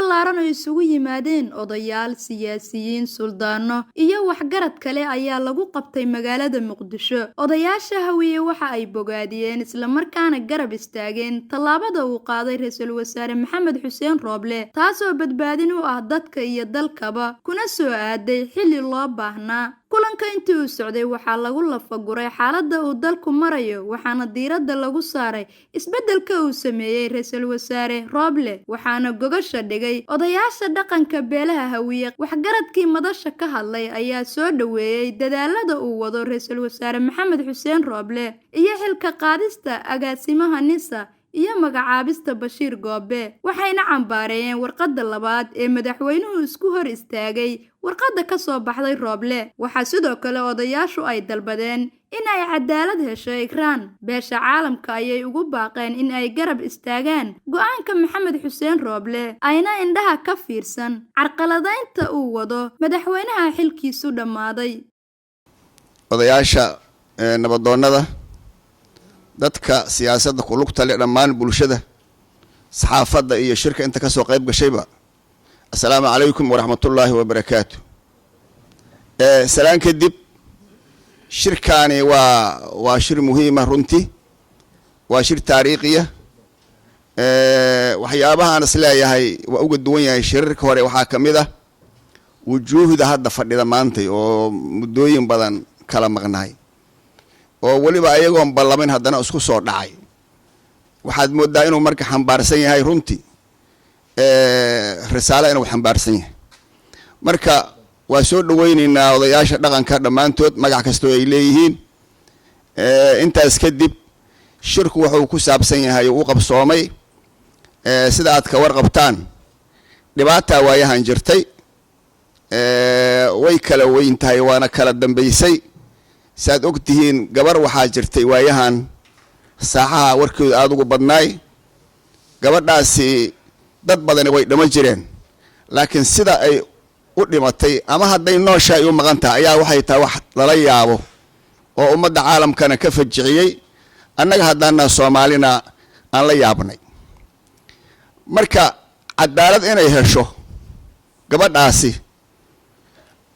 ballaaran oo isugu yimaadeen odayaal, siyaasiyiin, suldaano iyo waxgarad kale ayaa lagu qabtay magaalada Muqdisho. Odayaasha Hawiye waxa ay bogaadiyeen isla markaana garab istaageen tallaabada uu qaaday Ra'iisul Wasaare Maxamed Xuseen Rooble, taasoo badbaadin u ah dadka iyo dalkaba, kuna soo aaday xilli loo baahnaa. kulanka intii uu socday waxaa lagu lafaguray xaaladda uu dalku marayo, waxaana diiradda lagu saaray isbeddelka uu sameeyay Ra'iisul Wasaare Rooble, waxaana gogasha dhigay odayaasha dhaqanka beelaha Hawiye. Waxgaradkii madasha ka hadlay ayaa soo dhaweeyay dadaalada uu wado Ra'iisul Wasaare Maxamed Xuseen Rooble iyo xilka qaadista agaasimaha NISA iyo magacaabista Bashiir Goobe, waxayna cambaareen warqadda labaad ee madaxweynuhu isku hor istaagay warqadda ka soo baxday Rooble. Waxaa sidoo kale odayaashu ay dalbadeen in ay cadaalad hesho Ikraan. Beesha caalamka ayay ugu baaqeen in ay garab istaagaan go'aanka Maxamed Xuseen Rooble, ayna indhaha ka fiirsan carqaladaynta uu wado madaxweynaha xilkiisu dhammaaday. odayaasha nabadoonnada, dadka siyaasadda ku lugta leh dhammaan bulshada, saxaafadda iyo shirka inta ka soo qayb gashayba, assalaamu calaykum waraxmatullaahi wabarakaatu. salaan kadib, shirkaani waa shir muhiima runtii, waa shir taariikhiya. waxyaabaha aan is leeyahay waa uga duwan yahay shirarka hore waxaa ka mid ah wujuuhda hadda fadhida maantay oo muddooyin badan kala maqnahay, oo weliba ayagoon ballamin haddana isku soo dhacay. waxaad moodaa inuu marka xambaarsan yahay runtii risaalo inuu xambaarsan yahay. marka waa soo dhaweynaynaa odayaasha dhaqanka dhammaantood magac kastoo ay leeyihiin. intaas kadib, shirku wuxuu ku saabsan yahay uu qabsoomay sida aad ka warqabtaan dhibaataa waayahan jirtay, way kala weyn tahay waana kala dambaysay. saad og tihiin gabar waxaa jirtay waayahan saaxaha warkooda aada ugu badnaay. gabadhaasi dad badani way dhama jireen, laakiin sida ay u dhimatay ama hadday noosha ay u maqan tahay ayaa waxay tahay wax lala yaabo oo ummadda caalamkana ka fajiciyey, annaga haddaana Soomaalina aan la yaabnay. marka cadaalad inay hesho gabadhaasi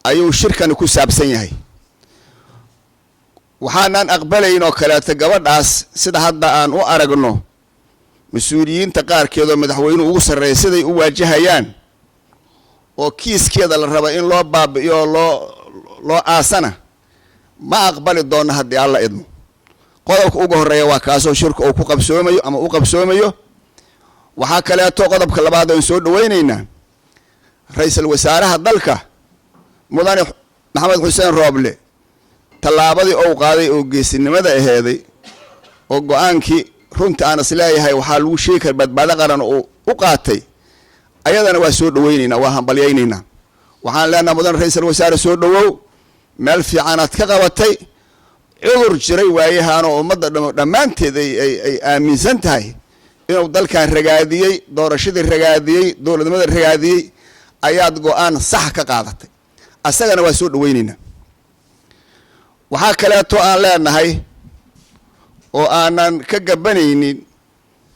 ayuu shirkani ku saabsan yahay. waxaanan aqbalayn oo kaleeto gabadhaas sida hadda aan u aragno mas-uuliyiinta qaarkeed oo madaxweynuhu ugu sarreeya siday u waajahayaan oo kiiskeeda la raba in loo baabi'iyo loo aasana ma aqbali doona haddii alla idmo. qodobka ugu horeeya waa kaasoo shirka uu ku qabsoomayo ama u qabsoomayo. waxaa kaleeto qodobka labaad oo soo dhaweynaynaa Ra'iisul Wasaaraha dalka mudane Maxamed Xuseen Rooble, tallaabadii uu qaaday oo geesinimada aheeday oo go'aankii runta aan is leeyahay waxaa lagu sheegi karaa badbaado qaran u qaatay, ayadana waa soo dhaweynaynaa, waa hambalyaynaynaa. waxaan leenahay mudane Ra'iisul Wasaare soo dhawow, meel fiicanaad ka qabatay. cudur jiray waayahan oo ummadda dhammaanteed ay aaminsan tahay inuu dalkan ragaadiyey, doorashadii ragaadiyey, dowladnimada ragaadiyey, ayaad go'aan sax ka qaadatay, asagana waa soo dhaweynaynaa. waxaa kaleeto aan leenahay oo aanan ka gabanaynin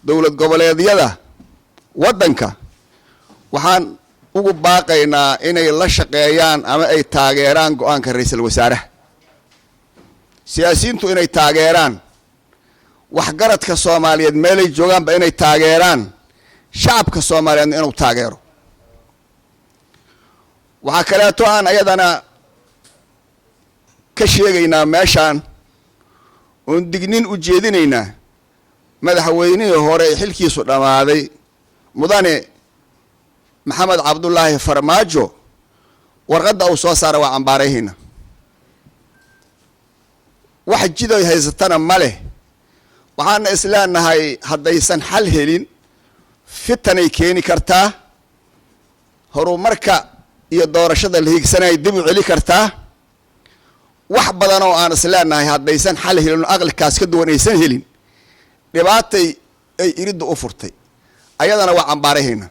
dowlad goboleedyada waddanka, waxaan ugu baaqaynaa inay la shaqeeyaan ama ay taageeraan go'aanka Ra'iisul Wasaaraha. siyaasiyiintu inay taageeraan, waxgaradka Soomaaliyeed meelay joogaanba inay taageeraan, shacabka Soomaaliyeedna inuu taageero. waxaa kaleeto aan ayadana ka sheegaynaa meeshaan oon dignin u jeedinaynaa madaxweynihii hore ee xilkiisu dhammaaday mudane Maxamed Cabdullaahi Farmaajo. warqadda uu soo saaray waa cambaarayhayna. wax jiday haysatana ma leh. waxaana isleenahay haddaysan xal helin fitanay keeni kartaa, horumarka iyo doorashada la higsanay dib u celi kartaa. wax badan oo aan isleenahay haddaysan xal helin aqalkaas ka duwan aysan helin, dhibaatay ay iridda u furtay, ayadana waa cambaarayhayna.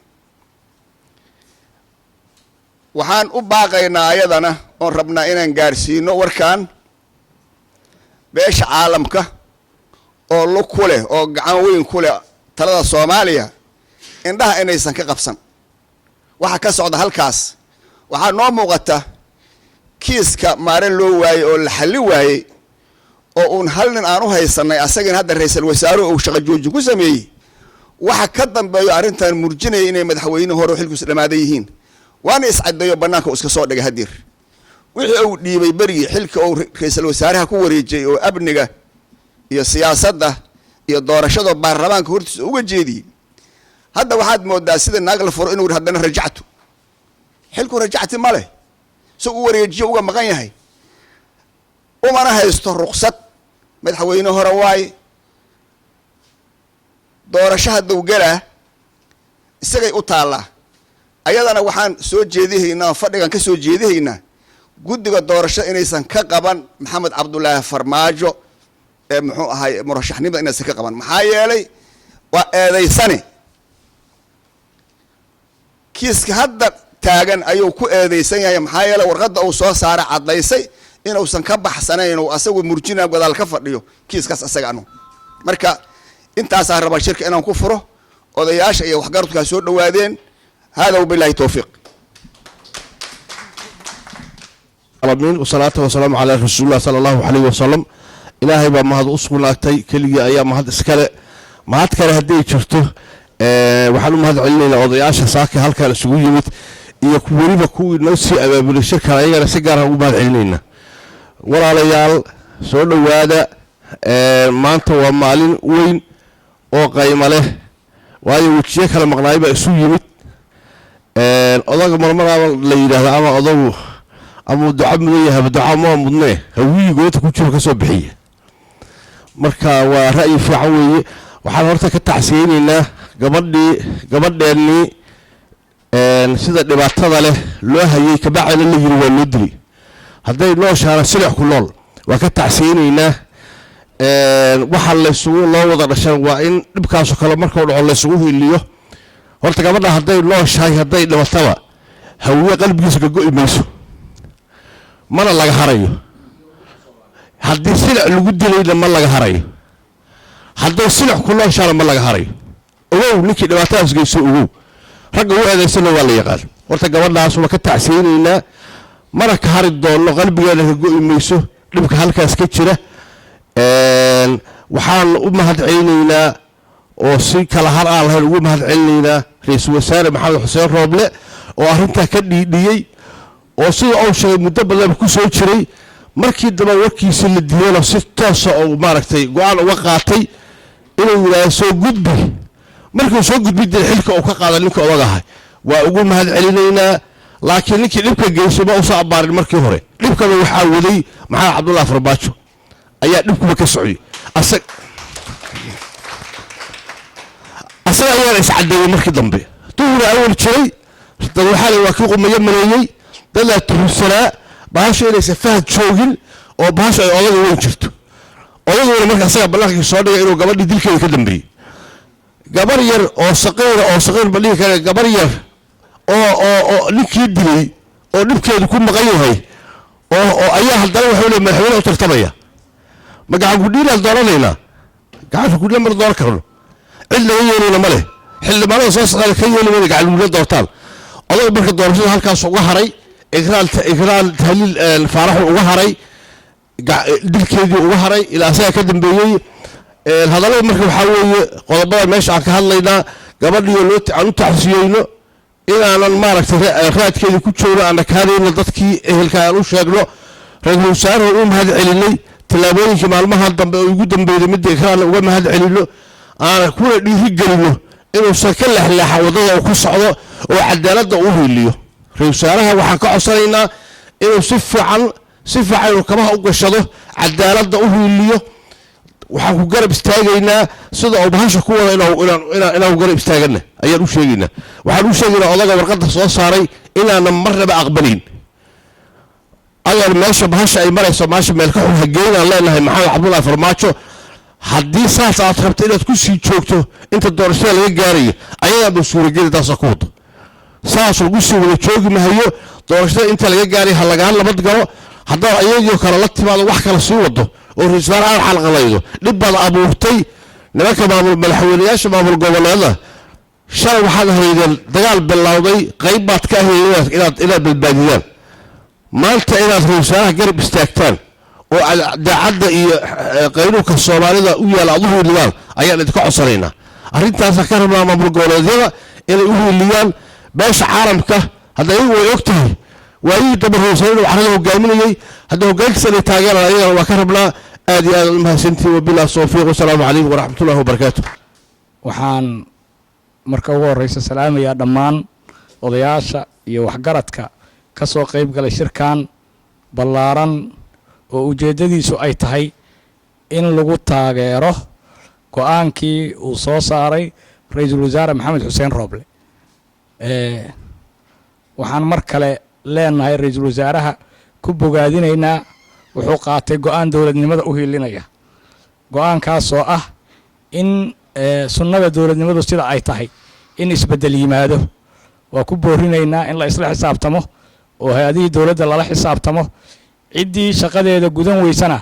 waxaan u baaqaynaa ayadana oon rabnaa inaan gaarsiino warkan beesha caalamka oo lug ku leh oo gacan weyn ku leh talada Soomaaliya, indhaha inaysan ka qabsan. waxa ka socda halkaas waxaa noo muuqata kiiska maaren loo waayey oo la xalli waayey oo uun hal nin aan u haysanay asagana hadda ra'iisul wasaaruhu uu shaqo joojin ku sameeyey waxa ka dambeeyo arrintan murjinaya inay madaxweyne hore xilkiisu dhamaaday yihiin waana iscadeeyo bannaanka uu iska soo dhigay hadir wixii uu dhiibay berigi xilka uu ra'iisul wasaaraha ku wareejiyay oo amniga iyo siyaasadda iyo doorashada baarlamaanka hortiisa uga jeediyey hadda waxaad moodaa sida naag la furo inuu haddana rajacto xilku rajacti ma leh soo u wareejiyo uga maqan yahay umana haysto ruqsad madaxweyne hore waaye doorasho hadduu galaa isagay u taallaa ayadana waxaan soo jeedihaynaa fadhigan ka soo jeedihaynaa guddiga doorasho inaysan ka qaban maxamed cabdulaahi farmaajo ee muxuu ahay murashaxnimada inaysan ka qaban maxaa yeelay waa eedaysane kiiska hadda taagan ayuu ku eedaysan yahay maxaa yeelay warqadda uu soo saaray caddaysay inuusan ka baxsanayn oo asagu murjina gadaal ka fadhiyo kiiskaas asaga anu marka intaasaa raba shirka inaan ku furo odayaasha iyo waxgaradka soo dhawaadeen hada wabillahi tawfiiq alamin wasalaatu wasalaamu ala rasuulillah sallallahu alayhi wasallam ilaahay baa mahad u sugnaatay keligii ayaa mahad iskale mahad kale haddii jirto waxaan u mahad celinaynaa odayaasha saaka halkan isugu yimid iyo weliba kuwii noo sii abaabulay shirkan ayagana si gaar ah ugu mahad celinaynaa walaalayaal soo dhawaada maanta waa maalin weyn oo qaymo leh waayo wejiye kala maqnaay baa isu yimid odaga marmaraaba la yidhaahda ama odagu ama duca mudan yahay duca ma mudnee hawiyigoota ku jiro ka soo bixiya marka waa ra'yi fiican weeye waxaan horta ka tacsiyeynaynaa gabadheennii sida dhibaatada leh loo hayay kabacdina la yiri waa loo dilay hadday nooshaana silix ku nool waa ka tacsiyeynaynaa waxa laysugu loo wada dhashan waa in dhibkaasoo kale markuu dhaco laysugu hiliyo horta gabadha hadday nooshahay hadday dhimataba hawiye qalbigiisa ka go'i mayso mana laga harayo haddii silix lagu dilayna ma laga harayo hadday silix ku nooshaana ma laga harayo ogow ninkii dhibaatadaas geyso ogow ragga u eedaysana waa la yaqaan horta gabadhaas waa ka tacsiyeynaynaa mana ka hari doono qalbigeena ka go'i mayso dhibka halkaas ka jira waxaan u mahad celinaynaa oo si kala har aan lahayn ugu mahad celinaynaa ra'iisul wasaare maxamed xuseen rooble oo arrintaa ka dhiidhiyey oo sida uu sheegay muddo badan ku soo jiray markii dambe warkiisa la diiday si toos ah oo maaragtay go'aan uga qaatay inuu yiraahdo soo gudbi markuu soo gudbi dil xilka uu ka qaaday ninka odagahay waa ugu mahad celinaynaa laakiin ninkii dhibka geysay ma usoo abaarin markii hore dhibkana waxaa waday maxamed cabdulaahi farmaajo ayaa dhibkuba ka socday asaga ayaa iscadeeyay markii dambe duhur awal jiray dad waxa waa kii qumayo mareeyay dad tursanaa baasho inaysan fahad joogin oo baasho ay odaga weyn jirto odaguna marka asaga ballaanka soo dhigay inuu gabadhii dilkeeda ka dambeeyay gabar yar oo saqeer balii kale gabar yar oo ninkii dilay oo dhibkeedu ku maqan yahay oo ayaa haddana wuxuu leeyahay madaxweyne u tartamaya ma gacan gudhiina dooranayna gacan gudhiina mar door karno cid laga yeelina ma leh xildhibaanada soo socda ka yeelina gacan gudhiina doortaan odaga marka doorashada halkaas uga haray ikraal tahliil faarax uga haray dilkeedii uga haray ilaa asaga ka dambeeyay hadalada marka waxaa weeye qodobada meesha aan ka hadlaynaa gabadhiyo aan u taxsiyeyno inaanan maaragtay raadkeedii ku joogno aan kaadayno dadkii ehelka aan u sheegno ra'iisul wasaaruhu u mahad celinay tallaabooyinkii maalmaha dambe oo ugu dambeeyay midda ikraal uga mahad celino aan kuna dhiirigelino inuusan ka leexleexa wadada uu ku socdo oo cadaaladda u hiliyo ra'iisul wasaaraha waxaan ka codsanaynaa inuu si fiican uu kabaha u gashado cadaaladda u hiliyo waxaan ku garab istaagaynaa sida uu bahasha ku wada inaan garab istaagana ayaan u sheegaynaa waxaan u sheegaynaa odaga warqadda soo saaray inaanan marnaba aqbalin ayaa meesha bahasha ay marayso maasha meel ka xun hageynaan leenahay maxamed cabdulaahi farmaajo haddii saas aad rabto inaad ku sii joogto inta doorashada laga gaarayo ayadaa buu suurageli taasoo ku wado saas lagu sii wada joogi mahayo doorashada inta laga gaarayo ha lagaa nabad galo haddaan ayagoo kale la timaado wax kale sii wado oo ra'iisul wasaare aan xalqalaydo dhib baad abuurtay nimanka madaxweynayaasha maamul goboleedada shalay waxaad ahaydeen dagaal bilowday qayb baad ka ahaydeen inaad badbaadiyaan maanta inaad ra-iisul wasaaraha garab istaagtaan oo daacadda iyo qaynuunka soomaalida u yaala aad u hiiliyaan ayaan idinka codsanaynaa arrintaasa ka rabnaa maamul goboleedyada inay u hiiliyaan beesha caalamka hadda iyagu way og tahay waayihii dambe ra-isul wasaaraha waxaana hogaaminayay hadda hoggaankiisa inay taageeraan ayagana waa ka rabnaa aad iyo aad umahadsantihiin wabillahi tawfiiq wasalaamu calaykum waraxmatullahi wabarakaatu waxaan marka ugu horeysa salaamayaa dhammaan odayaasha iyo waxgaradka ka soo qayb galay shirkan ballaaran oo ujeeddadiisu ay tahay in lagu taageero go-aankii uu soo saaray ra-iisul wasaare maxamed xuseen rooble waxaan mar kale leenahay ra-iisul wasaaraha ku bogaadinaynaa wuxuu qaatay go-aan dowladnimada u hiilinaya go-aankaasoo ah in sunnada dowladnimadu sida ay tahay in isbeddel yimaado waa ku boorinaynaa in la isla xisaabtamo oo hay-adihii dowladda lala xisaabtamo ciddii shaqadeeda gudan weysana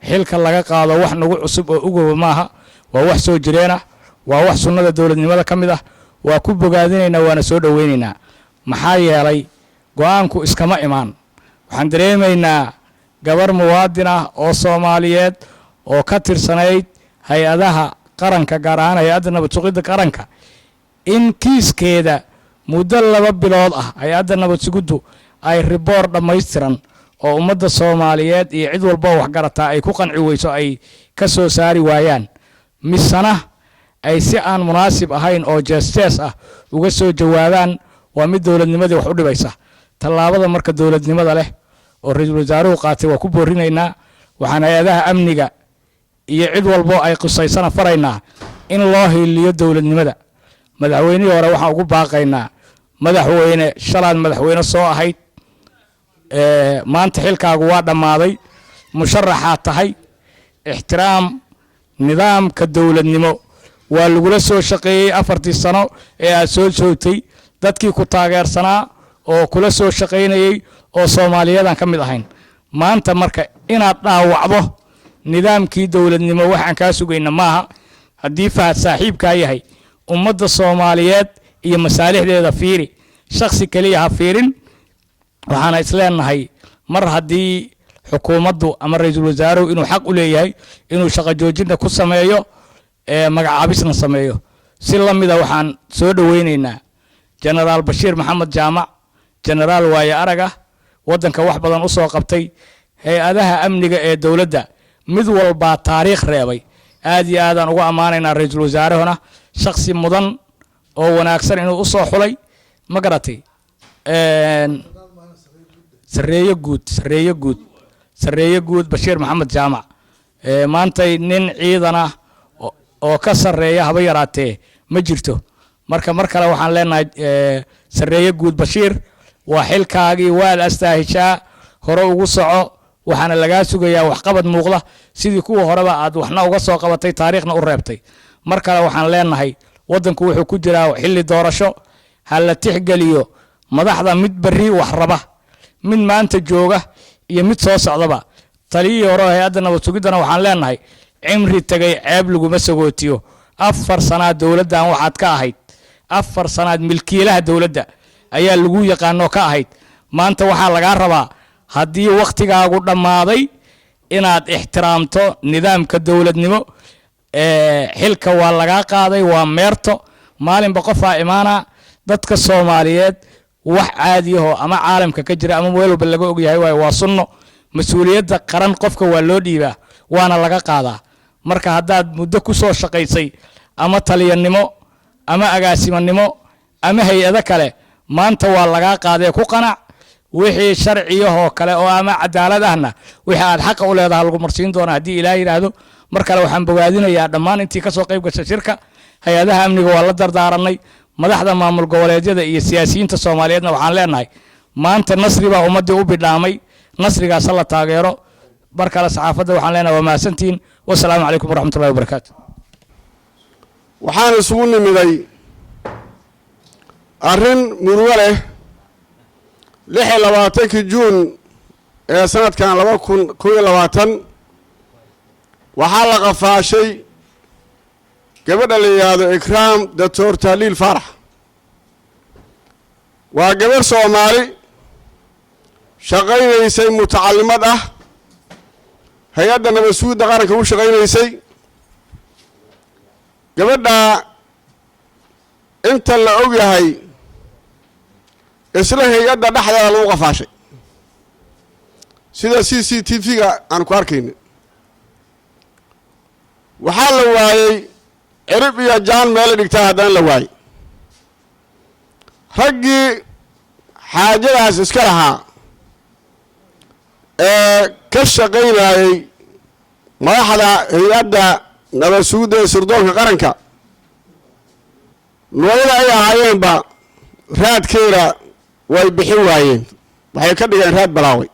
xilka laga qaado wax nagu cusub oo ugoba maaha waa wax soo jireena waa wax sunnada dowladnimada ka mid ah waa ku bogaadinaynaa waana soo dhoweynaynaa maxaa yeelay go-aanku iskama imaan waxaan dareemaynaa gabar muwaadin ah oo soomaaliyeed oo ka tirsanayd hay-adaha qaranka gaar ahaan hay-adda nabad sugidda qaranka in kiiskeeda muddo 2 bilood ah hay-adda nabad sugiddu ay riboor dhammaystiran oo ummadda soomaaliyeed iyo cid walba waxgarataa ay ku qanci weyso ay ka soo saari waayaan misana ay si aan munaasib ahayn oo jees ah uga soo jawaabaan waa mid dowladnimadii wax u dhibaysa tallaabada marka dowladnimada leh oo ra-iisul wasaaruhu qaatay waa ku boorinaynaa waxaan hay-adaha amniga iyo cid walbo ay qusaysana faraynaa in loo hiiliyo dowladnimada madaxweynihii hore waxaan ugu baaqaynaa madaxweyne shalaad madaxweyne soo ahayd maanta xilkaagu waa dhammaaday musharaxaad tahay ixtiraam nidaamka dowladnimo waa lagula soo shaqeeyey 4 sano ee aad soo joogtay dadkii ku taageersanaa oo kula soo shaqaynayay oo Soomaaliyeedan ka mid ahayn maanta marka inaad dhaawacdo nidaamkii dowladnimo waxaan ka sugayna maaha haddii Fahad saaxiibka yahay ummadda Soomaaliyeed iyo masaalixdeeda fiiri shakhsi kaliya ha fiirin waxaana isleenahay mar haddii xukuumaddu ama ra-iisul wasaaruhu inuu xaq u leeyahay inuu shaqo joojinta ku sameeyo magacaabisna sameeyo si la mid ah waxaan soo dhaweynaynaa generaal Bashiir Maxamed Jaamac generaal waaye araga wadanka wax badan u soo qabtay hay-adaha amniga ee dowladda mid walba taariikh reebay aad iyo aadaan ugu ammaanaynaa ra-iisul wasaarahuna shakhsi mudan oo wanaagsan inuu u soo xulay ma garatay sareeyo guud Bashiir Maxamed Jaamac maantay nin ciidan ah oo ka sareeya haba yaraatee ma jirto marka mar kale waxaan leenahay sareeyo guud Bashiir waa xilkaagii waa la astaahishaa hore ugu soco waxaana laga sugayaa wax qabad muuqda sidii kuwa horeba aad waxna uga soo qabatay taariikhna u reebtay mar kale waxaan leenahay wadanku wuxuu ku jiraa xilli doorasho hal la tixgeliyo madaxda mid bari wax raba mid maanta jooga iyo mid soo socdaba taliyii hore hay-adda nabad sugidana waxaan leenahay cimri tagay ceeb laguma sagootiyo 4 sanaad dowladdan waxaad ka ahayd 4 sanaad milkiilaha dowladda ayaa lagu yaqaano ka ahayd maanta waxaa laga rabaa haddii waqtigaagu dhammaaday inaad ixtiraamto nidaamka dowladnimo xilka waa laga qaaday waa meerto maalinba qofaa imaana dadka Soomaaliyeed wax caadi ah ama caalamka ka jira ama meel walba laga og yahay waa sunno mas'uuliyadda qaran qofka waa loo dhiibaa waana laga qaadaa marka haddaad muddo ku soo shaqaysay ama taliyanimo ama agaasimanimo ama hay-ado kale maanta waa laga qaaday ku qanac wixii sharciyaho kale oo ama cadaalad ahna wixii aad xaq u leedahay lagu marsiin doona haddii Ilaahay yiraahdo mar kale waxaan bogaadinayaa dhammaan intii ka soo qayb gashay shirka hay-adaha amniga waa la dardaaranay madaxda maamul goboleedyada iyo siyaasiyiinta Soomaaliyeedna waxaan leenahay maanta nasri baa ummadii u bidhaamay nasrigaas la taageero mar kale saxaafadda waxaan leenahay waa mahadsantiin wassalaamu calaykum waraxmatullaahi wabarakaatu waxaan isugu nimiday arrin murugo leh 26 Juun ee sanadkan 2021 waxaa la qafaashay gabadha la yiraahdo Ikraam Dr. Taliil Farax waa gabar Soomaali shaqaynaysay mutacallimad ah hay-adda nabadsuudda qaranka u shaqaynaysay gabadha inta la og yahay isla hay-adda dhexdeeda lagu qafaashay sida CCTV-ga aan ku arkayna waxaa la waayey cirib iyo jaan meel dhigtaa haddana la waayey raggii xaajadaas iska lahaa ee ka shaqaynayay madaxda hay-adda nabadsuudda ee sirdoonka qaranka nooyada ay ahaayeenba raadkeeda way bixin waayeen waxay ka dhigeen raad balaaway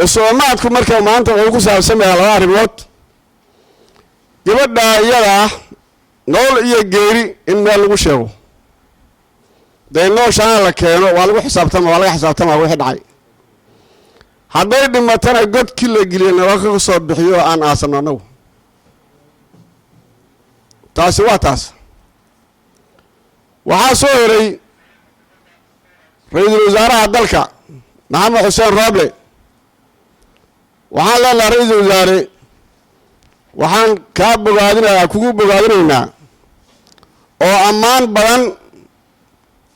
isoomaadku marka maanta wuxuu ku saabsamayaa laba arrimood gabadha iyada ah nool iyo geeri in meel lagu sheego dee nooshaana la keeno waa lagu xisaabtama waa laga xisaabtama wixii dhacay hadday dhimatana godkii la geliyay nala ka soo bixiyo aan aasamno annagu taasi waa taas waxaa soo helay ra-iisul wasaaraha dalka maxamed xuseen rooble waxaan leenahay ra-iisul wasaare waxaan kaa bogaadinayaa kugu bogaadinaynaa oo ammaan badan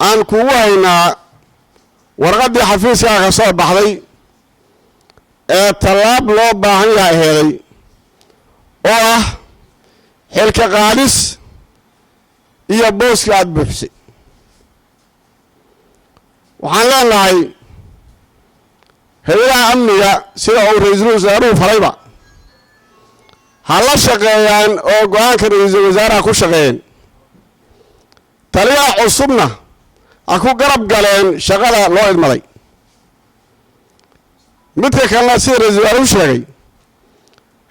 aan kugu haynaa warqaddii xafiiskaaga ka soo baxday ee tallaab loo baahan yahay heeday oo ah xilka qaadis iyo booska aada buuxisay waxaan leenahay hay-adaha amniga sida uu ra-iisul wasaaruhu falayba ha la shaqeeyaan oo go-aanka ra-iisul wasaaraha ku shaqeeyeen taliyaha cusubna ha ku garab galeen shaqada loo idmaday midka kalena sida ra-iisul wasaaruhu sheegay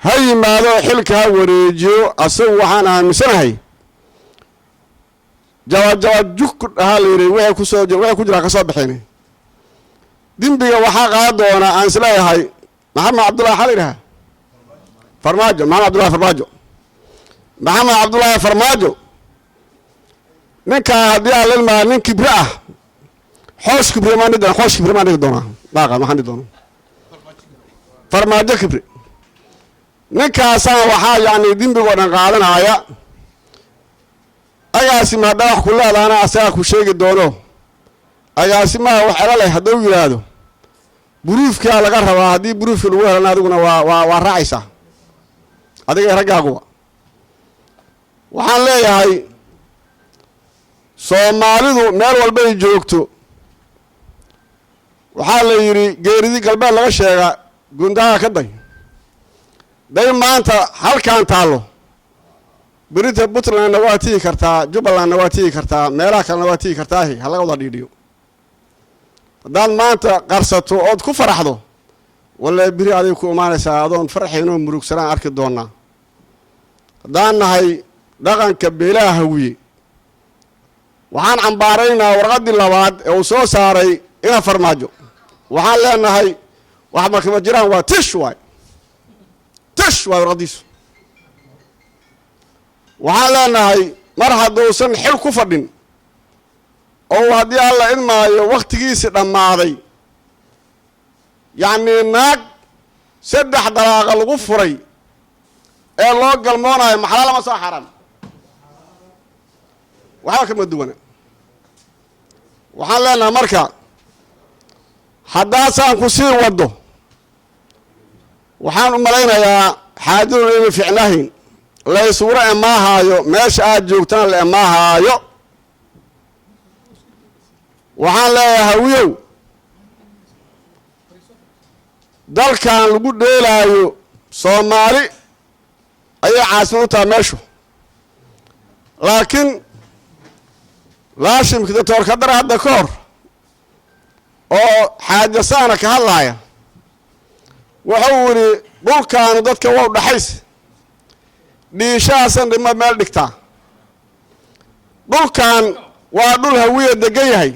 ha yimaado xilka ha wareejiyo asagu waxaan aaminsanahay jawajug dhahaa la yidhi wixii ku jiraa ka soo baxeen dembiga waxaa qaadan doona aan isleeyahay maxamed cabdullahi xaa la yidhaha farmaajo maxamed cabdullahi farmaajo maxamed cabdullaahi farmaajo ninkaa haddii aan lilmaa nin kibre ah xoosh kibre maan dhigi xoosh kibre maan dhigi doonaa maaqa maxaan dhigi doonaa farmaajo kibre ninkaasana waxaa yacni dembigoo dhan qaadanaya agaasima haddaa wax ku leedaana asagaa ku sheegi doono agaasimaha wax ela leh hadduu yidhaahdo buruufkaa laga rabaa haddii buruufka lagu helana adiguna waa raacaysaa adiga raggaaguba waxaan leeyahay soomaalidu meel walbay joogto waxaa la yidhi geeridii galbeed laga sheega gundaha ka day day maanta halkaan taallo berita puntlandna waa tigi kartaa jubbalandna waa tigi kartaa meelaha kalena waa tigi kartaahi ha laga wada dhiidhiyo haddaad maanta qarsato ood ku faraxdo walla beri aday ku imaanaysaa adoon farxaynoo murugsanaan arki doonaa haddaan nahay dhaqanka beelaha hawiye waxaan cambaaraynaa warqaddii labaad ee uu soo saaray ina farmaajo waxaan leenahay wax markama jiraan waa tish waay warqaddiisu waxaan leenahay mar hadduusan xil ku fadhin oo haddii alla idmaayo wakhtigiisii dhammaaday yacnii naag 3 dalaaqa lagu furay ee loo galmoonayo maxalaal ama soo xaran waxba kama duwana waxaan leenahay marka haddaasaan ku sii waddo waxaan u malaynayaa xaadidun inay ficnahayn la isuura emaahaayo meesha aad joogtana la emaahaayo waxaan leeyahay hawiyow dalkan lagu dheelaayo soomaali ayay caasimad u tahay meeshu laakiin laashimka doctor kadara hadda ka hor oo xaajasaana ka hadlaaya wuxuu yidhi dhulkaanu dadka waa u dhaxays dhiishahaasan dhima meel dhigtaa dhulkan waa dhul hawiya degan yahay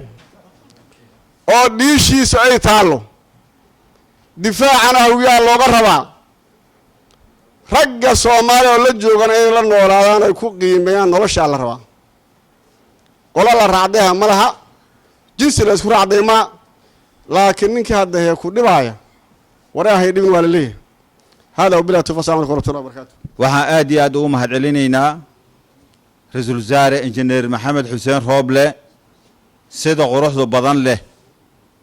oo dhiishiisu ay taallo difaacana hawiyaha looga rabaa ragga soomaaliya oo la joogana inay la noolaadaan ay ku qiimeeyaan noloshaa la rabaa qola la raacdayha ma laha jinsi la isku raacday ma laakiin ninkii hadda hee ku dhibaaya waraahay dhibin waa la leeyahay hada wabillahi tawfiiq assalamu alaykum wa rahmatullahi wa barakatuh waxaan aad iyo aad ugu mahadcelinaynaa ra-iisul wasaare injineer maxamed xuseen rooble sida quruxda badan leh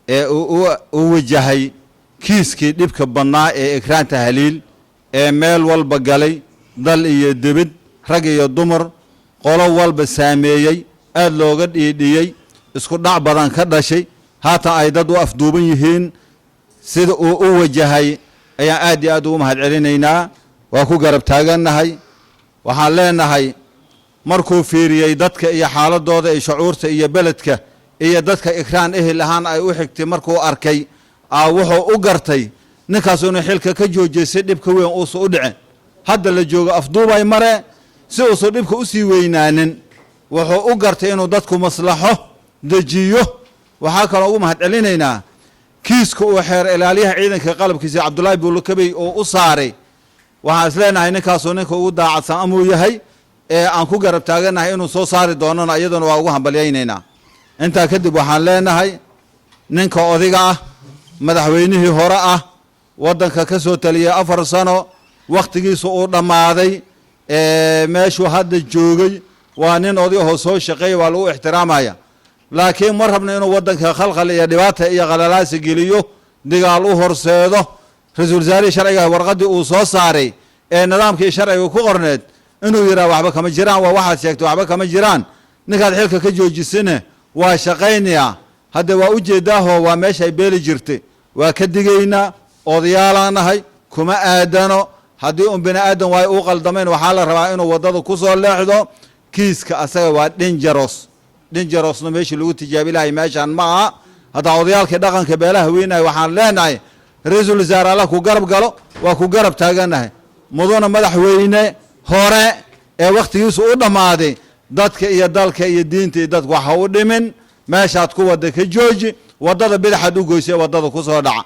ee uu wajahay kiiskii dhibka badnaa ee Ikraan Tahliil ee meel walba galay dal iyo dibad rag iyo dumar qolo walba saameeyay aad looga dhiidhiyay isku dhac badan ka dhashay haatan ay dad u afduuban yihiin sida uu u wajahay ayaan aad iyo aad ugu mahadcelinaynaa waa ku garab taagannahay waxaan leenahay markuu fiiriyey dadka iyo xaaladooda iyo shucuurta iyo beledka iyo dadka Ikraan ehel ahaan ay u xigtay markuu arkay wuxuu u gartay ninkaas inuu xilka ka joojisay dhibka weyn uu soo dhicin hadda la joogo afduubay mare si uu soo dhibka u sii weynaanin wuxuu u gartay inuu dadku maslaxo dajiyo waxaa kaloo ugu mahadcelinaynaa kiiska uu xeer ilaaliyaha ciidanka qalabkiisa Cabdullaahi Buulakabey oo u saaray waxaan isleenahay ninkaas ninka ugu daacadsan amuu yahay ee aan ku garab taaganahay inuu soo saari doonana iyaduna waa ugu hambalyeynayna inta kadib waxaan leenahay ninka odiga ah madaxweynihii hore ah wadanka ka soo taliyay 4 sano waqtigiisu uu dhamaaday meeshuu hadda joogay waa nin odayaho soo shaqeeyay waa lagu ixtiraamaya laakiin ma rabna inuu wadanka khalkhal iyo dhibaato iyo qalalaasi geliyo dagaal u horseedo ra-iisul wasaare sharciga warqadii uu soo saaray ee nidaamkii sharciga ku qorneed inuu yiraahdo waxba kama jiraan waa waxaad sheegtay waxba kama jiraan ninkaad xilka ka joojisana waa shaqaynaya hadda waa u jeedaaho waa meesha ay beeli jirtay waa ka digaynaa odayaalaanahay kuma aadano haddii bini aadan way u qaldameen waxaa la rabaa inuu wadada ku soo leexdo kiiska asaga waa dangerous meeshii lagu tijaabi lahay meeshan ma aha hadda odayaalka dhaqanka beelaha weynay waxaan leenahay ra-iisul wasaare alla ku garab galo waa ku garab taaganahay mudana madaxweyne hore ee waqtigiisu u dhamaaday dadka iyo dalka iyo diinta iyo dadku waxa u dhimin meeshaad ku wada ka jooji wadada bidixaad u goysay wadada ku soo dhaca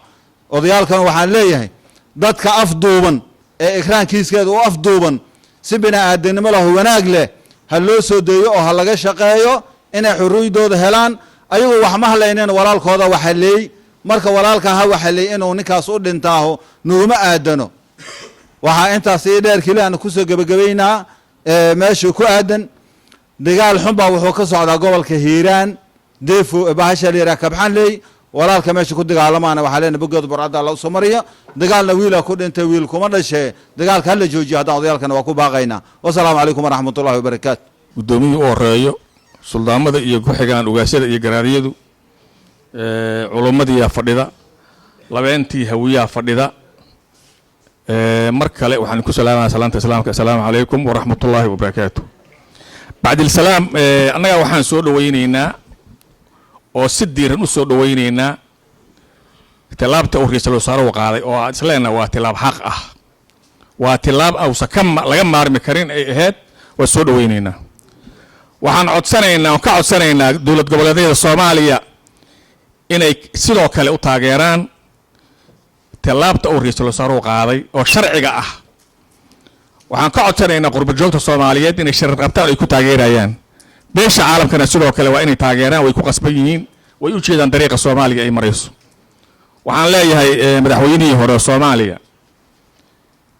odayaalkan waxaan leeyahay dadka afduuban ee Ikraan kiiskeeda u afduuban si bina aadanimo leh wanaag leh ha loo soo deeyo oo ha laga shaqeeyo inay xurriyadooda helaan ayagoo wax ma haleyneen walaalkooda waxa leey marka walaalka ha waxa leey inuu ninkaas u dhintaaho nuuma aadano waxa intaas ee dheer kaliya ku soo gabagabeynaa meesha ku aadan dagaal xun baa wuxuu ka socdaa gobolka Hiiraan deefo bahasha leeyahay kabxan leey walaalka meesha ku dagaalamaana waxa leena bogood barada Allah soo mariyo dagaalna wiila ku dhintay wiil kuma dhashay dagaalka la joojiyo hadda odayalkana waa ku baaqayna wassalaamu alaykum warahmatullaahi wabarakaatuh gudoomiye oo horeeyo suldaamada iyo ku xigaan ugaashada iyo garaariyadu culumadii fadhida labeentii hawiyaha fadhida mar kale waxaan ku salaamayaa salaanta islaamka assalaamu alaykum warahmatullaahi wabarakaatuh بعد السلام أنا وحنا سود وينينا أو سدير نسود وينينا تلاب توريس لو صار وقاضي أو سلنا وتلاب حق وتلاب أو سكم لجمع مارمكرين هاد وسود وينينا وحن عدسنا وكعدسنا دولة قبلية الصومالية إن سلوك الأوتاجران تلاب توريس لو صار وقاضي أو شرعي waxaan ka codsanaynaa qurbajoogta Soomaaliyeed inay sharaf qabtaan ay ku taageerayaan beesha caalamkana sidoo kale waa inay taageeraan way ku qasban yihiin way u jeedaan dariiqa Soomaaliya ay marayso waxaan leeyahay madaxweynihii hore Soomaaliya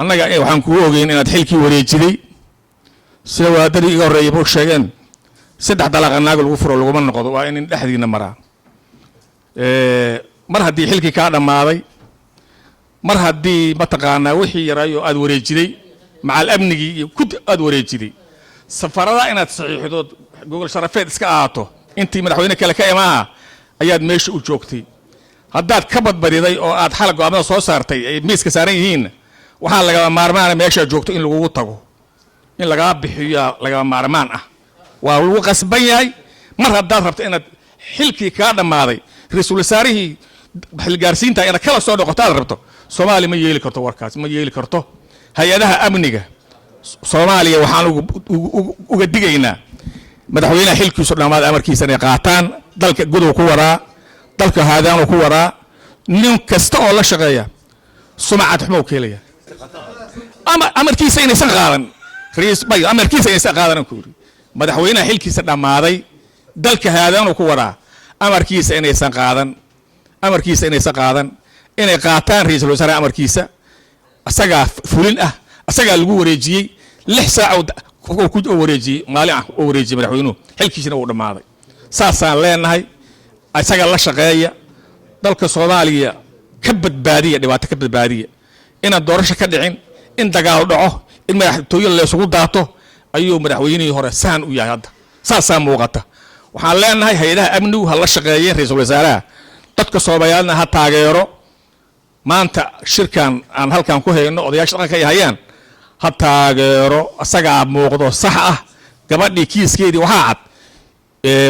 annaga waxaan ku ogeyn inaad xilkii wareejiday sida waadadii iga horeeyay buu sheegeen saddex dalaq annaga lagu furo lagu ma noqdo waa in dhexdiina maraa mar haddii xilkii ka dhamaaday mar haddii mataqaanaa wixii yaraayo aad wareejiday مع الأمني كنت أدوري جدي سفرة إن تصحيحه جوجل شرفت إسكاته أنت من حوينك كلا كيما أياد مش وجوكتي هدات كبد بريدي أو أد حلقة عمل صوصارتي ميس كسرين وحلقة مارمان ماشى جوكتي إن لو تجو إن لقى بحيا لقى مارمان ولو قصبي مرة دارت إن حلكي كذا ماضي رسول ساريه بحلقارسين تا أنا كلا صار قتال ربطه سومالي ما يجيلي كرتو وركاس ما يجيلي كرتو هيئتها أمنية صوماليا وحنا وقدينا مدحوينا حلكي صرنا ما أمر كيسنا قاطان ذلك جدو كورا ذلك هذا وكورا نيم كستو الله شقيا سمعت حمو كليا أمر كيسنا يسقالن رئيس باي أمر كيسنا يسقالن كوري مدحوينا حلكي صرنا ما ذي dalka haadaanu ku wadaa amarkiisa inaysan qaadan inay qaataan ra'iisul wasaare amarkiisa asagaa fulin ah asagaa lagu wareejiyey 6 saac oo ku wareejiyey maalin ah oo wareejiyey madaxweynuhu xilkiisina uu dhamaaday saasaan leenahay asaga la shaqeeya dalka Soomaaliya ka badbaadiya dhibaato ka badbaadiya inaan doorasho ka dhicin in dagaal dhaco in madaxtooyada la isugu daato ayuu madaxweynihii hore saan u yahay hadda saasaan muuqata waxaan leenahay hay'adaha amnigu ha la shaqeeyeen ra'iisul wasaaraha dadka Soomaaliyeedna ha taageero maanta shirkan aan halkan ku hayno odayaasha dhaqanka ay hayaan ha taageero asaga muuqdo sax ah gabadhii kiiskeedii waxa cad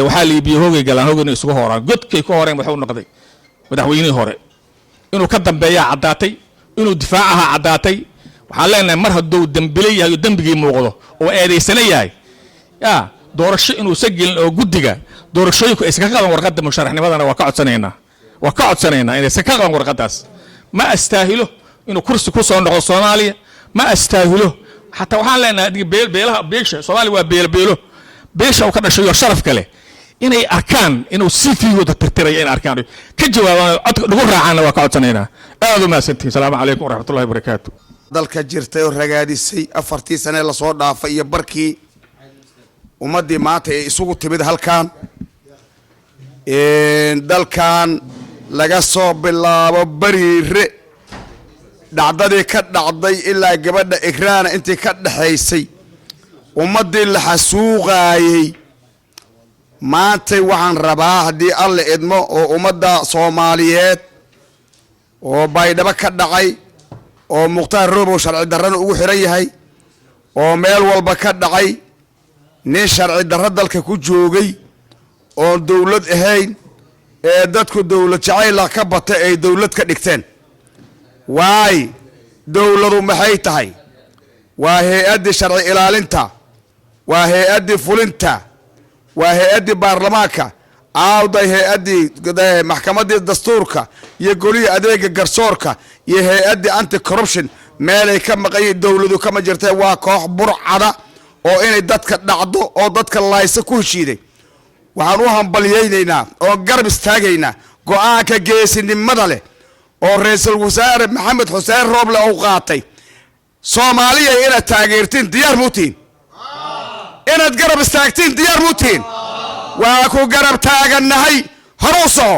waxaa liibiyo hoogay galaan hoogayna isugu horaan godkay ku horeen wuxuu noqday madaxweynihii hore inuu ka dambeeyaa caddaatay inuu difaacaha caddaatay waxaan leenahay mar hadduu dambile yahay oo dambigii muuqdo oo eedaysana yahay yaa doorasho inuu sagelin oo guddiga doorashooyinku ay iska qaban warqadda musharaxnimadana waa ka codsanaynaa inay iska qaban warqaddaas ma astaahilo inuu kursi ku soo noqdo Soomaaliya ma astaahilo xataa waxaan leenahay beelaha beesha Soomaaliya waa beelo beesha uu ka dhashay sharaf kale inay arkaan inuu si fiigood tirtiray in arkaan ka jawaabaan codka ugu raacana waa ka codsanaynaa aad u mahadsantiin salaamu calaykum waraxmatullaahi wabarakaatu dalka jirtay oo ragaadisay 4 sano la soo dhaafay iyo barkii ummadii maanta ay isugu timid halkan dalkan laga soo bilaabo bariire dhacdadii ka dhacday ilaa gabadha ikraana intii ka dhaxaysay ummadii la xasuuqaayay maantay waxaan rabaa haddii alle idmo oo ummadda Soomaaliyeed oo baydhabo ka dhacay oo Mukhtaar Roobow sharci darrana ugu xiran yahay oo meel walba ka dhacay nin sharci darro dalka ku joogay oo dawlad ahayn ee dadku dawlad jacayl ka batay ay dawlad ka dhigteen waay dawladu maxay tahay waa hay'adda sharci ilaalinta waa hay'adda fulinta waa hay'adda baarlamaanka aawday hay'adda maxkamadda dastuurka iyo goliga adeega garsoorka iyo hay'adda anti corruption meelay ka maqay dawladu kama jirtay waa koox burcada oo inay dadka dhacdo oo dadka laaysa ku heshiiday waxaan u hambalyeeynaa oo garab istaagaynaa go'aanka geesinimada leh oo ra'iisul wasaare Maxamed Xuseen Rooble uu qaatay Soomaaliya inaad taageertiin diyaar muutiin inaad garab istaagtiin diyaar muutiin waa ku garab taaganahay horuso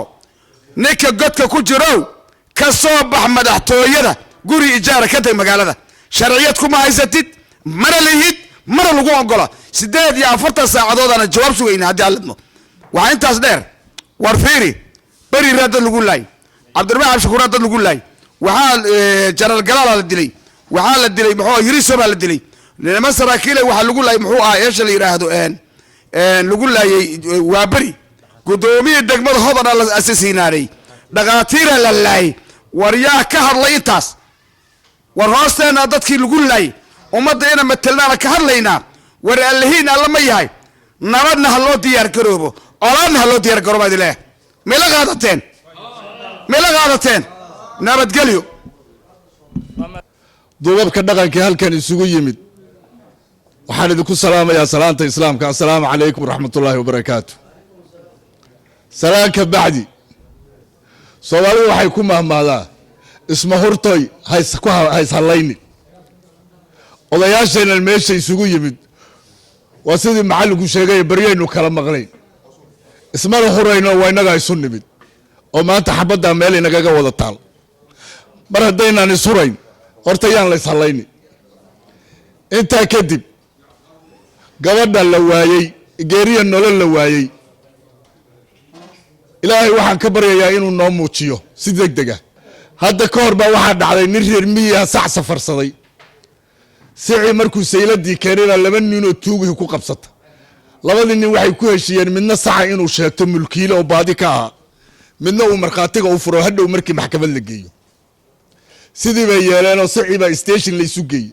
ninka godka ku jiro ka soo bax madaxtooyada guri ijaara ka tag magaalada sharciyad kuma haysatid mana lihid mana lagu ogola 48 saacadood aan jawaab sugayna hadii aladmo waxa intaas dheer war fiiri bari raad lagu laay Cabdiraxmaan Shakuur dad lagu laay waxa General Galaal la dilay waxa la dilay muxuu Yiriso la dilay lama saraakiile waxa lagu laay muxuu yeesha la yiraahdo lagu laayay waa bari gudoomiye degmada hodana la asasiinaaray dhaqaatiira la laay waryaa ka hadlay intaas war hoosteena dadkii lagu laay ummadda ina matelnaana ka hadlaynaa war allahiin alla ma yahay nabadna ha loo diyaar garoobo olaadna ha loo diyaar garoobo idileh meela qaadateen nabadgelyo duubabka dhaqanka halkan isugu yimid waxaan idinku salaamayaa salaanta islaamka assalaamu calaykum waraxmatullaahi wabarakaatu salaanka bacdi Soomaalidu waxay ku mahmaadaa isma hurtoy hays hallayni odayaashayna meesha isugu yimid waa sidii macallinku sheegay baryaynu kala maqnayn ismana hurayno waa inaga isu nimid oo maanta xabadda meel inaga wada taal mar haddaynan isurayn horta yaan la ishallayni intaa kadib gabadha la waayey geeriya nolol la waayey ilaahay waxaan ka baryayaa inuu noo muujiyo si degdeg ah hadda ka hor baa waxaa dhacday nin reer miyiga sac safarsaday sicii markuu sayladii keenayna 2 nin oo tuugii ku qabsata labadii nin waxay ku heshiiyeen midna saca inuu sheegto mulkiile oo baadi ka ahaa midna uu markhaatiga u furo hadhow markii maxkamad la geeyo sidii bay yeeleen oo sicii baa station la isu geeyey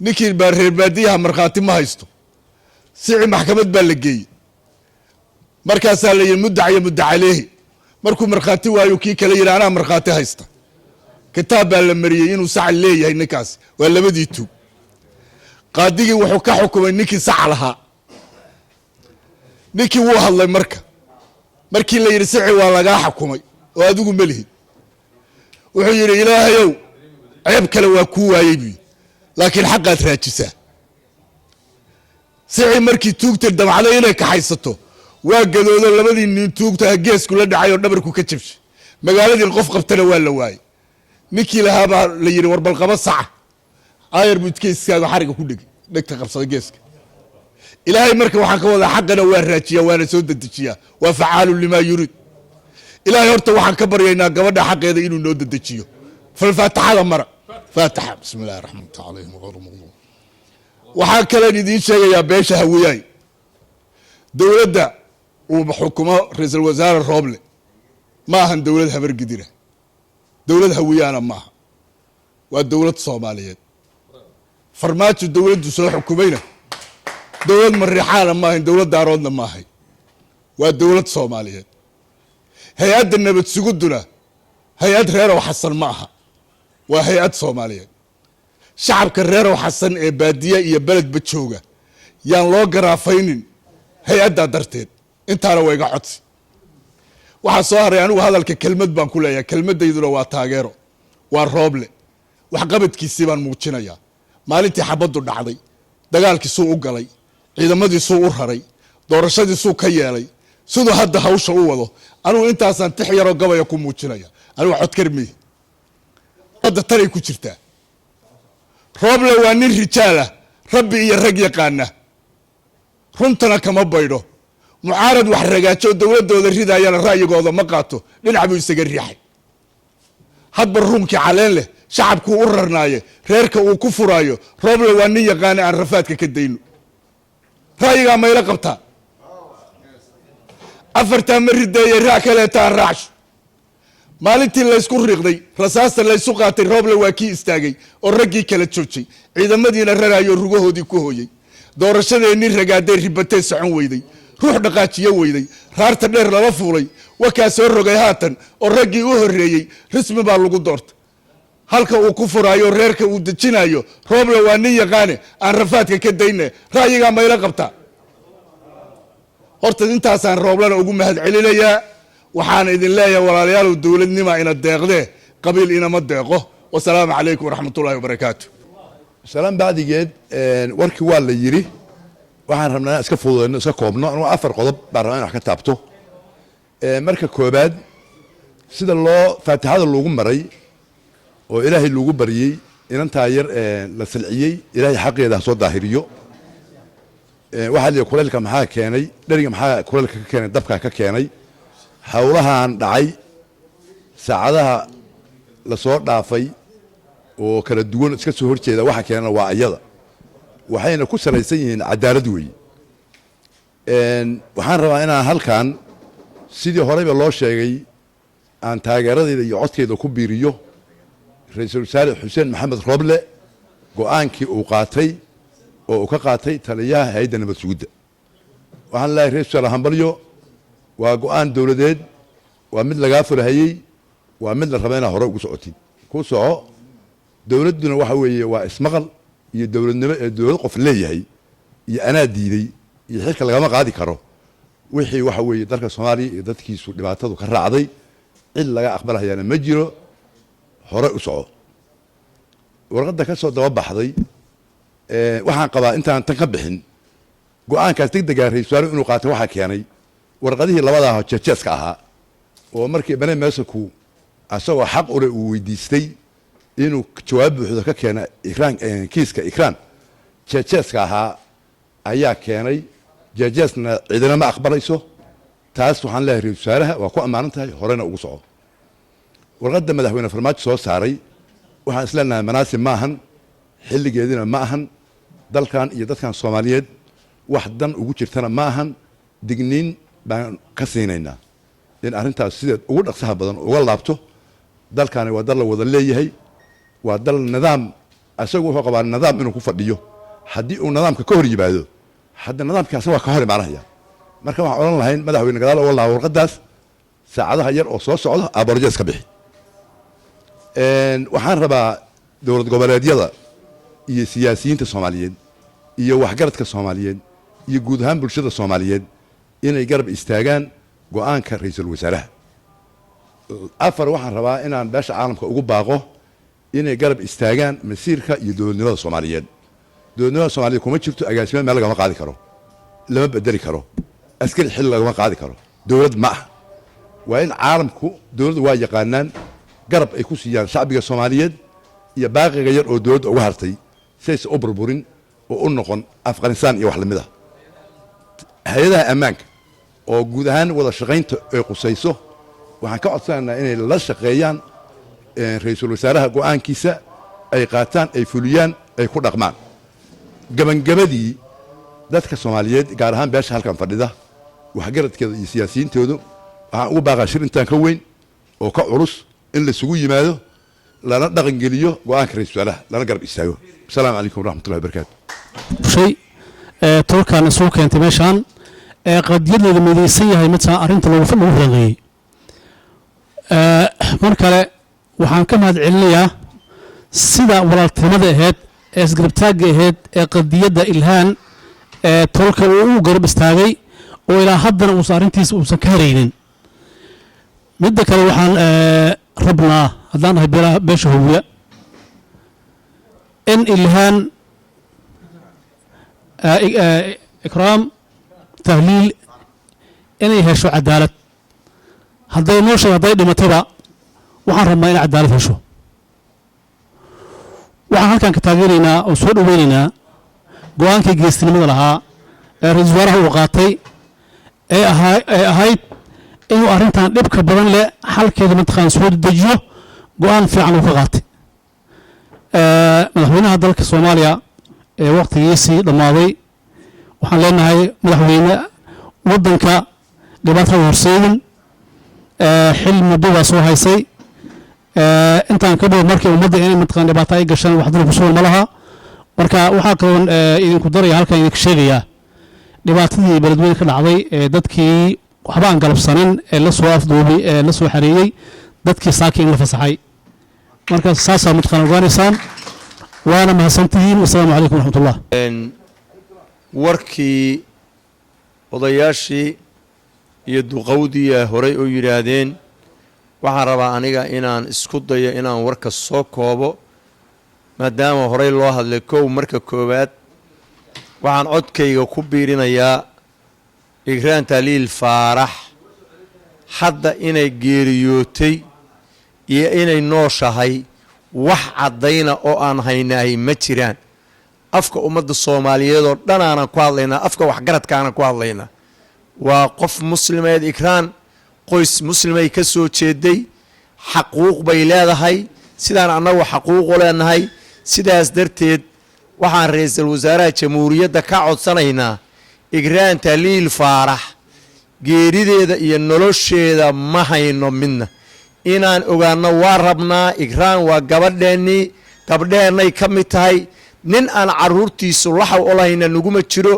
ninkii baa reer baadiyaha markhaati ma haysto sicii maxkamad baa la geeyey markaasaa la yidhi muddac iyo muddac caleehi markuu markhaati waayo kii kale yidhi anaa markhaati haysta kitaab baa la mariyey inuu saca leeyahay ninkaasi waa labadii tuug qaadigii wuxuu ka xukumay ninkii saca lahaa ninkii wuu hadlay markii la yidhi sixi waa lagaa xukumay oo adigu ma lihid wuxuu yidhi ilaahayow ceeb kale waa kuu waayey buy laakiin xaqaad raajisaa sixi markii tuugta damcday inay kaxaysato waa gadoodo labadii nin tuugta geesku la dhacay oo dhabarku ka jabshay magaaladii qof qabtana waa la waayey ninkii lahaa baa la yidhi war balqaba saca aayar buu geeskaaga xariga ku dhegta qabsada geeska ilaahay marka waxaan ka wadaa xaqana waa raajiyaa waana soo dedejiyaa waa facaalu limaa yuriid ilaahay horta waxaan ka baryaynaa gabadha xaqeeda inuu noo dedejiyo falfaatixada mara faatixa bismi illahi raxmaanka calayhim hayru maqduub waxaan kalen idiin sheegayaa beesha hawiyaay dowladda uu xukumo ra-iisul wasaare rooble ma ahan dowlad habargidira dowlad hawiyaana maaha waa dowlad soomaaliyeed farmaajo dowladdu soo xukumayna dowlad mariixaana maahayn dowlad daaroodna maahay waa dowlad soomaaliyeed hay-adda nabad suguduna hay-ad reerow xasan ma aha waa hay-ad soomaaliyeed shacabka reerow xasan ee baadiye iyo beledba jooga yaan loo garaafaynin hay-addaa darteed intaana waa iga codsi waxaa soo haray anigu hadalka kelmad baan ku leeyahay kelmadayduna waa taageero waa rooble waxqabadkiisii baan muujinayaa maalintii xabaddu dhacday dagaalkiisuu u galay ciidamadiisuu u raray doorashadiisuu ka yeelay siduu hadda hawsha u wado anigu intaasaan tix yaroo gabaya ku muujinaya anigu codkarmiye hadda tanay ku jirtaa rooble waa nin rijaalah rabbi iyo rag yaqaana runtana kama baydho mucaarad wax ragaajo dowladooda ridaayana ra'yigooda ma qaato dhinac buu isaga riixay hadba ruunkii caleen leh shacabkuu u rarnaaye reerka uu ku furaayo rooble waa nin yaqaana aan rafaadka ka dayno ra'yigaa mayla qabtaa afartaa ma rideeye raac kaleeta aan raacsho maalintii laysku riiqday rasaasta laysu qaatay rooble waa kii istaagay oo raggii kala joojay ciidamadiina raraayo rugahoodii ku hooyey doorashadeennii ragaadee ribatee socon weyday ruux dhaqaajiyo weyday raarta dheer lala fuulay wakaa soo rogay haatan oo raggii u horreeyey rismi baa lagu doortay halka uu ku furaayo reerka uu dejinayo rooble waa nin yaqaane aan rafaadka ka dayne ra'yigaa mayla qabtaa horta intaasaan rooblena ugu mahad celinayaa waxaan idin leeyahay walaalayaalow dowladnima ina deeqdee qabiil inama deeqo wasalaamu calaykum waraxmatullahi wabarakaatu salaan bacdigeed warkii waa la yidhi waxaan rabnaa inaan iska fududeyno iska koobno anugu 4 qodob baan rabaa in wax ka taabto marka koobaad sida loo faatixada loogu maray oo ilaahay loogu baryey inantaa yar la salciyey ilaahay xaqeeda ha soo daahiriyo waxaa liya kuleylka maxaa keenay dheriga maxaa kuleylka ka keenay dabkaa ka keenay howlahan dhacay saacadaha lasoo dhaafay oo kala duwan iska soo horjeeda waxa keenana waa ayada waxayna ku salaysan yihiin cadaalad weeye waxaan rabaa inaan halkan sidii horeyba loo sheegay aan taageeradeeda iyo codkeeda ku biiriyo ra-iisul wasaare xuseen maxamed rooble go-aankii uu qaatay oo uu ka qaatay taliyaha hay-adda nabad sugidda waxaan leeyahay ra-isul wasaare hambalyo waa go-aan dowladeed waa mid lagaa furahayey waa mid la raba inaad hore ugu socotid ku soco dowladduna waxa weeye waa ismaqal iyo dowladnimo ee dowlad qof leeyahay iyo anaa diiday iyo xilka lagama qaadi karo wixii waxa weeye dalka soomaaliya iyo dadkiisu dhibaatadu ka raacday cid laga aqbalahayaana ma jiro hore u soco warqadda ka soo daba baxday waxaan qabaa intaan tan ka bixin go-aankaas deg degaa ra-isul wasaare inuu qaatay waxaa keenay warqadihii labadaah jeejeeska ahaa oo markii bane meesanku asagoo xaq ule uu weydiistay inuu jawaab buuxda ka keena ikraan kiiska ikraan jeejeeska ahaa ayaa keenay jeejeesna ciidana ma aqbalayso taas waxaan leeyahay ra-isul wasaaraha waa ku ammaanan tahay horena ugu soco warqadda madaxweyne farmaajo soo saaray waxaan isleenahay manaasib ma ahan xilligeedina ma ahan dalkan iyo dadkan soomaaliyeed wax dan ugu jirtana ma ahan digniin baan ka siinaynaa in arrintaas sideed ugu dhaqsaha badan uga laabto dalkani waa dal la wada leeyahay waa dal nidaam isagu wuxuu qabaa nidaam inuu ku fadhiyo haddii uu nidaamka ka hor yimaado hadda nidaamkaasi waa ka hor imaanaya marka waxaan odhan lahayn madaxweyne gadaal uga laabo warqadaas saacadaha yar oo soo socda aborjees ka bixi waxaan rabaa dowlad goboleedyada iyo siyaasiyiinta soomaaliyeed iyo waxgaradka soomaaliyeed iyo guud ahaan bulshada soomaaliyeed inay garab istaagaan go-aanka ra-iisul wasaaraha afar waxaan rabaa inaan beesha caalamka ugu baaqo inay garab istaagaan masiirka iyo dowladnimada soomaaliyeed dowladnimada soomaaliyeed kuma jirto agaasimo meel lagama qaadi karo lama bedeli karo askari xil lagama qaadi karo dowlad ma ah waa in caalamku dowladdu waa yaqaanaan garab ay ku siiyaan shacbiga soomaaliyeed iyo baaqiga yar oo dowladda uga hartay sayse u burburin oo u noqon afghanistan iyo wax lamid ah hay-adaha ammaanka oo guud ahaan wada shaqaynta ay qusayso waxaan ka codsanaynaa inay la shaqeeyaan ra-iisul wasaaraha go-aankiisa ay qaataan ay fuliyaan ay ku dhaqmaan gabangabadii dadka soomaaliyeed gaar ahaan beesha halkan fadhida waxgaradkeeda iyo siyaasiyiintoodu waxaan ugu baaqaa shir intaan ka weyn oo ka culus in laisugu yimaado lana dhaqangeliyo go-aanka ra-isul wasaaraha lana garab istaago asalaamu calaykum waraxmatullahi wabarakaatu shay tolkaan isugu keentay meeshaan qadiyadeeda midaysan yahay midsaa arrinta lagu raaqeeyey mar kale waxaan ka mahad celinayaa sida walaaltinimada ahayd ee isgarabtaagga ahayd ee qadiyadda ilhaan ee tolka uu u garab istaagay oo ilaa haddana uusan arrintiisa uusan ka haraynin midda kale waxaan rabnaa haddaan nahay beesha howiya in ilhaan ikraam tahliil inay hesho cadaalad hadday nooshay hadday dhimatayba waxaan rabnaa inay cadaalad hesho waxaan halkan ka taageeraynaa oo soo dhoweynaynaa go-aankii geestinimada lahaa ee ra-iisul wasaaraha uu qaatay ee ahayd inuu arrintan dhibka badan leh xalkeeda mataqaan soo dejiyo go-aan fiican uu ka qaatay madaxweynaha dalka soomaaliya ee waqtigiisii dhammaaday waxaan leenahay madaxweyne waddanka dhibaatada horseedin xil muddodaa soo haysay intaan ka badan markii ummadda inay mataqaan dhibaato ay gashaan wax dal ku sugan ma laha marka waxaa kaloon idinku daraya halkan idinka sheegayaa dhibaatadii beledweyne ka dhacday ee dadkii waxba aan galabsanin ee la soo afduubay ee la soo xareeyey dadkii saakii in la fasaxay marka saasaa mataqaan ogaanaysaan waana mahadsantihiin wasalaamu calaykum waraxmatullah warkii odayaashii iyo duqowdii horey u yidhaahdeen waxaan rabaa aniga inaan isku dayo inaan warka soo koobo maadaama horey loo hadlay kow marka koowaad waxaan codkayga ku biirinayaa ikraan tahliil faarax hadda inay geeriyootay iyo inay nooshahay wax caddayna oo aan haynahay ma jiraan afka ummadda soomaaliyeed oo dhan aanan ku hadlaynaa afka waxgaradka aanan ku hadlaynaa waa qof muslimeed ikraan qoys muslimay ka soo jeeday xaquuq bay leedahay sidaan annagu xaquuqu leenahay sidaas darteed waxaan ra-iisul wasaaraha jamhuuriyadda ka codsanaynaa ikraan tahliil faarax geerideeda iyo nolosheeda ma hayno midna inaan ogaano waa rabnaa ikraan waa gabadheennii gabdheennay ka mid tahay nin aan carruurtiisu laxaw olahayna naguma jiro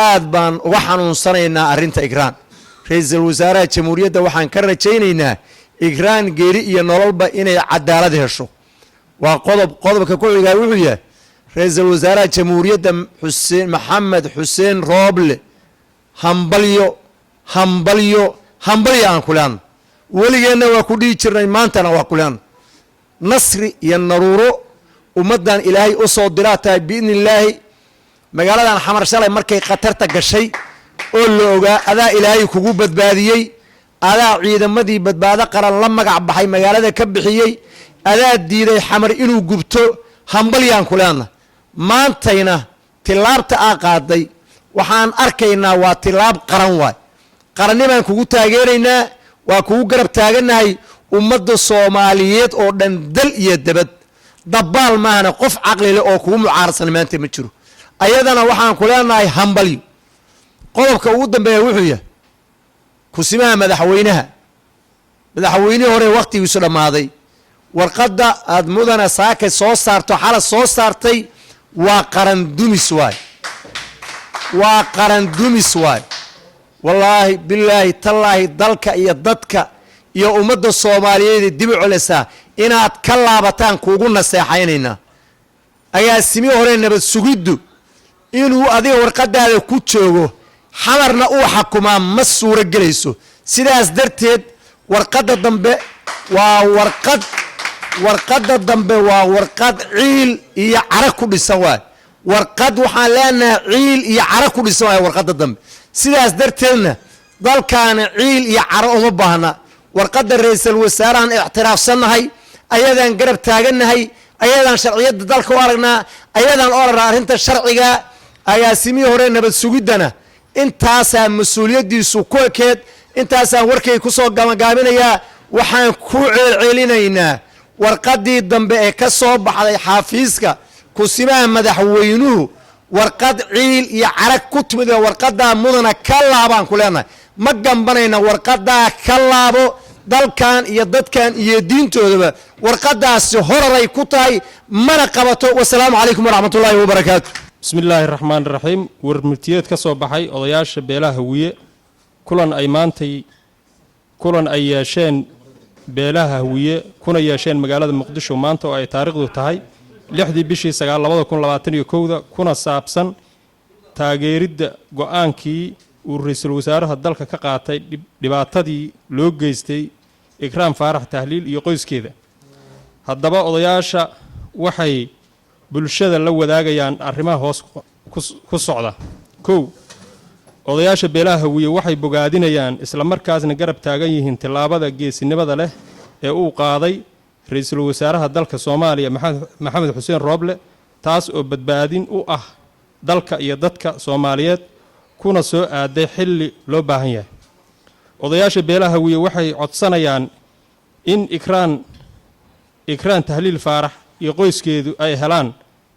aad baan uga xanuunsanaynaa arrinta ikraan ra-iisul wasaaraha jamhuuriyadda waxaan ka rajaynaynaa ikraan geeri iyo nololba inay cadaalad hesho waa qodobka ku xigaa wuxuu yahay ra-iisul wasaaraha jamhuuriyadda maxamed xuseen rooble hambalyo aan ku leanno weligeenna waa ku dhihi jirnay maantana waa ku leanno nasri iyo naruuro ummaddan ilaahay u soo diraa tahay biidni illaahi magaaladan xamar shalay markay khatarta gashay oo la ogaa adaa ilaahay kugu badbaadiyey adaa ciidamadii badbaado qaran la magac baxay magaalada ka bixiyey adaa diiday xamar inuu gubto hambalyaan ku leenna maantayna tilaabta aa qaaday waxaan arkaynaa waa tilaab qaran waay qarannimaan kugu taageeraynaa waa kugu garab taagannahay ummadda soomaaliyeed oo dhan dal iyo dabad dabbaal maahana qof caqli leh oo kugu mucaarsan maanta ma jiro ayadana waxaan ku leenahay hambalyo qodobka ugu dambeeya wuxuu yahay kusimaha madaxweynihii hore wakhtigiisu dhammaaday warqadda aad mudana saaka soo saarto xala soo saartay waa qaran dumis waay wallaahi bilaahi tallaahi dalka iyo dadka iyo ummadda soomaaliyeed dib u celisaa inaad ka laabataan kuugu naseexaynaynaa agaasimii hore nabad sugiddu inuu adiga warqadaada ku joogo xamarna uu xakumaa ma suuro gelayso sidaas darteed warqadda dambe waa warqadda dambe waa warqad ciil iyo cara ku dhisan waay warqad waxaan leenahay ciil iyo cara ku dhisan waay warqadda dambe sidaas darteedna dalkaana ciil iyo cara uma baahna warqadda ra-iisul wasaarahan ixtiraafsannahay ayadaan garab taagannahay ayadaan sharciyadda dalka u aragnaa ayadaan u aragnaa arrinta sharciga agaasimihii hore nabad sugiddana intaasaa mas-uuliyaddiisu ku ekeed intaasaan warkay ku soo gabagaabinayaa waxaan ku ceelcelinaynaa warqaddii dambe ee ka soo baxday xaafiiska kusimaha madaxweynuhu warqad ciil iyo carag ku timid warqaddaa mudana ka laabaan ku leenahay ma gambanayna warqaddaa ka laabo dalkan iyo dadkan iyo diintoodaba warqaddaasi horaray ku tahay mana qabato wasalaamu calaykum waraxmatullaahi wabarakaatu بسم الله الرحمن الرحيم ورمتيات كسو بحي odayaasha beelaha hawiye kulan ay yeesheen beelaha hawiye kuna yeesheen magaalada muqdisho maanta oo ay taariikhdu tahay 6 bishii 2021 kuna saabsan taageeridda go'aankii uu ra'iisul wasaaraha dalka ka qaatay dhibaatadii loo geystay Ikraam Faarax Tahliil iyo qoyskeeda haddaba odayaasha waxay bulshada la wadaagayaan arrimaha hoos ku socda odayaasha beelaha hawiye waxay bogaadinayaan isla markaasna garab taagan yihiin tilaabada geesinimada leh ee uu qaaday ra'iisul wasaaraha dalka Soomaaliya Maxamed Xuseen Rooble taas oo badbaadin u ah dalka iyo dadka Soomaaliyeed kuna soo aaday xilli loo baahan yahay odayaasha beelaha hawiye waxay codsanayaan in Ikraan Tahliil Faarax iyo qoyskeedu ay helaan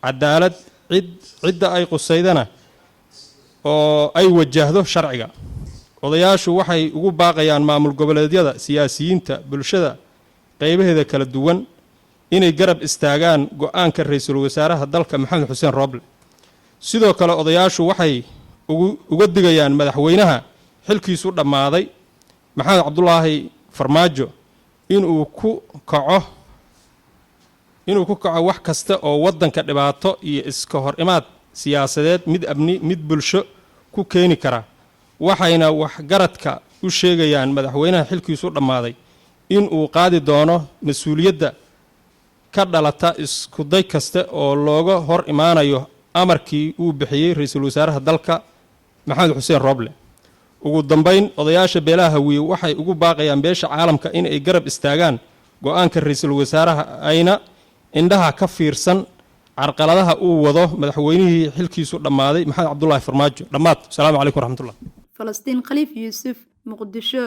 cadaalad cidda ay qusaydana oo ay wajahdo sharciga odayaashu waxay ugu baaqayaan maamul goboleedyada siyaasiyiinta bulshada qaybaheeda kala duwan inay garab istaagaan go'aanka ra'iisul wasaaraha dalka Maxamed Xuseen Rooble sidoo kale odayaashu waxay uga digayaan madaxweynaha xilkiisu dhamaaday Maxamed Cabdullaahi Farmaajo inuu ku kaco wax kasta oo wadanka dhibaato iyo iska hor imaad siyaasadeed mid abni mid bulsho ku keeni kara waxayna wax garadka u sheegayaan madaxweynaha xilkiisu dhamaaday in uu qaadi doono mas'uuliyadda ka dhalata isku day kasta oo looga hor imaanayo amarkii uu bixiyay ra'iisul wasaaraha dalka Maxamed Xuseen Rooble ugu dambeyn odayaasha beelaha hawiye waxay ugu baaqayaan beesha caalamka in ay garab istaagaan go'aanka ra'iisul wasaaraha ayna indhaha ka fiirsan carqaladaha uu wado madaxweynihii xilkiisu dhamaaday Maxamed Cabdullaahi Farmaajo dhamaad salaamu calaykum waraxmatullaah Falastiin Khaliif Yuusuf Muqdisho